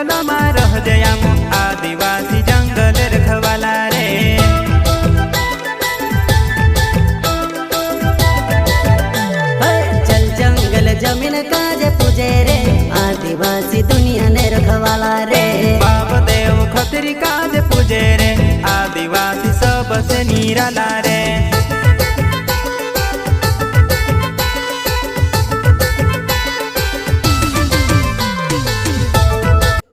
जंगल में रह जयाम आदिवासी जंगल रखवाला रे। चल जंगल जमीन काजे पूजे रे आदिवासी दुनिया ने रखवाला रे। बाप देव खतरी काज पूजे रे आदिवासी सबसे निराला रे।